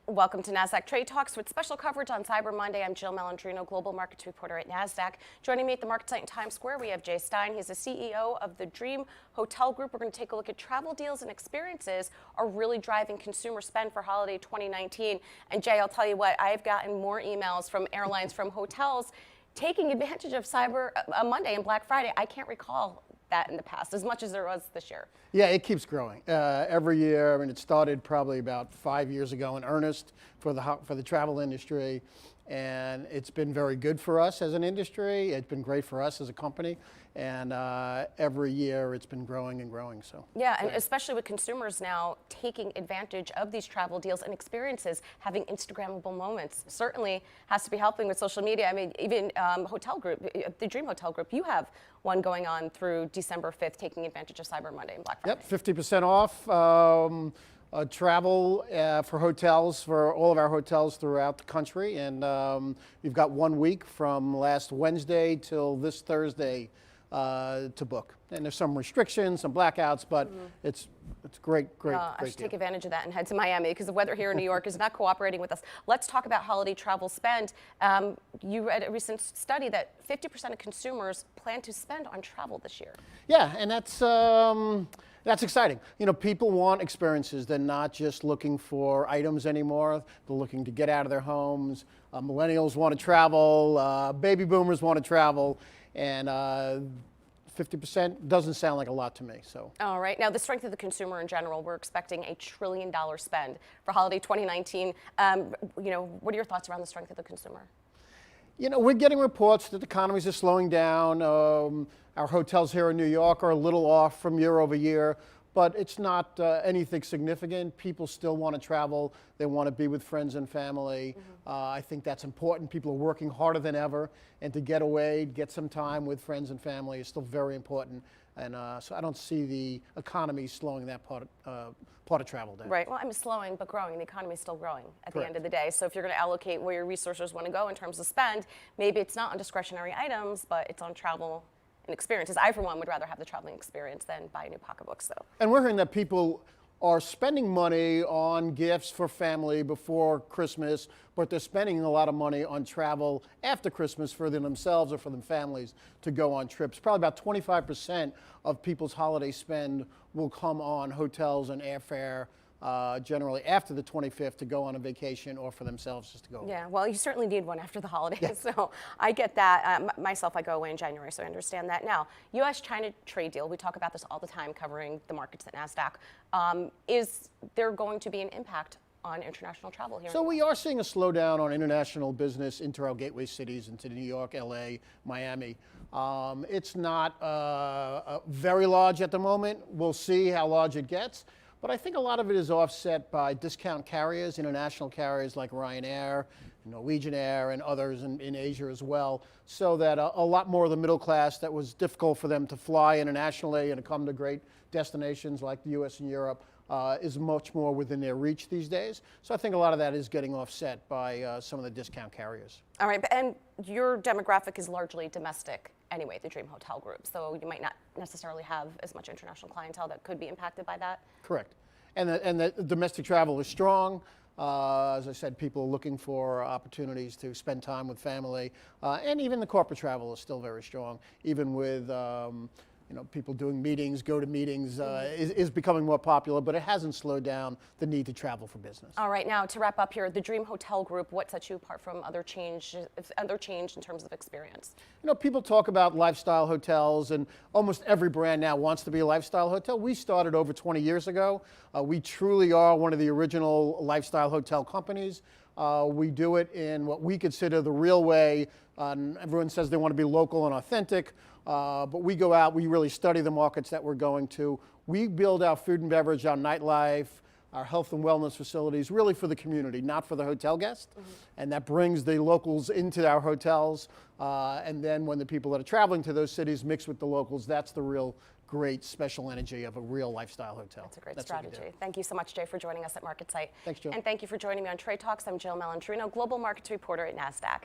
Welcome to Nasdaq Trade Talks with special coverage on Cyber Monday. I'm Jill Malandrino, Global Markets Reporter at Nasdaq. Joining me at the market site in Times Square, we have Jay Stein. He's the CEO of the Dream Hotel Group. We're going to take a look at travel deals and experiences are really driving consumer spend for holiday 2019. And Jay, I'll tell you what, I've gotten more emails from airlines, from hotels, taking advantage of Cyber Monday and Black Friday. I can't recall that in the past as much as there was this year. Yeah, it keeps growing every year. I mean, it started probably about 5 years ago in earnest for the travel industry, and it's been very good for us as an industry. It's been great for us as a company, and every year it's been growing and growing. So yeah, and especially with consumers now taking advantage of these travel deals and experiences, having Instagrammable moments certainly has to be helping with social media. I mean, even Hotel Group, the Dream Hotel Group, you have one going on through December 5th, taking advantage of Cyber Monday and Black Friday. Yep, 50% off. Travel for hotels, for all of our hotels throughout the country. And you've got 1 week from last Wednesday till this Thursday to book. And there's some restrictions, some blackouts, but it's great I should deal. take advantage of that and head to Miami because the weather here in New York is not cooperating with us. Let's talk about holiday travel spend. You read a recent study that 50% of consumers plan to spend on travel this year. Yeah, and that's exciting. You know, people want experiences. They're not just looking for items anymore. They're looking to get out of their homes. Millennials want to travel. Baby boomers want to travel. And 50% doesn't sound like a lot to me. So. All right. Now, the strength of the consumer in general, we're expecting $1 trillion spend for holiday 2019. You know, what are your thoughts around the strength of the consumer? You know, we're getting reports that the economies are slowing down. Our hotels here in New York are a little off from year over year, but it's not anything significant. People still want to travel. They want to be with friends and family. I think that's important. People are working harder than ever, and to get away, get some time with friends and family is still very important. And so I don't see the economy slowing that part of travel down. Right. Well, I'm slowing but growing. The economy is still growing at Correct. the end of the day. So if you're going to allocate where your resources want to go in terms of spend, maybe it's not on discretionary items, but it's on travel and experiences. I, for one, would rather have the traveling experience than buy new pocketbooks, though. And we're hearing that people are spending money on gifts for family before Christmas, but they're spending a lot of money on travel after Christmas for themselves or for their families to go on trips. Probably about 25% of people's holiday spend will come on hotels and airfare, generally after the 25th, to go on a vacation or for themselves just to go away. Yeah, well, you certainly need one after the holidays, Yeah. so I get that. Myself, I go away in January, so I understand that. Now, U.S.-China trade deal, we talk about this all the time covering the markets at Nasdaq. Is there going to be an impact on international travel here? So we are seeing a slowdown on international business into our gateway cities, into New York, LA, Miami. It's not very large at the moment. We'll see how large it gets. But I think a lot of it is offset by discount carriers, international carriers like Ryanair, Norwegian Air, and others in Asia as well, so that a lot more of the middle class that was difficult for them to fly internationally and to come to great destinations like the US and Europe is much more within their reach these days. So I think a lot of that is getting offset by some of the discount carriers. All right, and your demographic is largely domestic anyway, the Dream Hotel Group, so you might not necessarily have as much international clientele that could be impacted by that? Correct. And the domestic travel is strong. As I said, people are looking for opportunities to spend time with family. And even the corporate travel is still very strong, even with people doing meetings, go to meetings is becoming more popular, but it hasn't slowed down the need to travel for business. All right, now to wrap up here, the Dream Hotel Group, what sets you apart from other change in terms of experience? You know, people talk about lifestyle hotels, and almost every brand now wants to be a lifestyle hotel. We started over 20 years ago. We truly are one of the original lifestyle hotel companies. We do it in what we consider the real way. Everyone says they want to be local and authentic, but we go out, we really study the markets that we're going to. We build our food and beverage, our nightlife, our health and wellness facilities, really for the community, not for the hotel guest. And that brings the locals into our hotels. And then when the people that are traveling to those cities mix with the locals, that's the real great special energy of a real lifestyle hotel. That's a great strategy. Thank you so much, Jay, for joining us at MarketSite. Thanks, Jill. And thank you for joining me on Trade Talks. I'm Jill Malandrino, Global Markets Reporter at Nasdaq.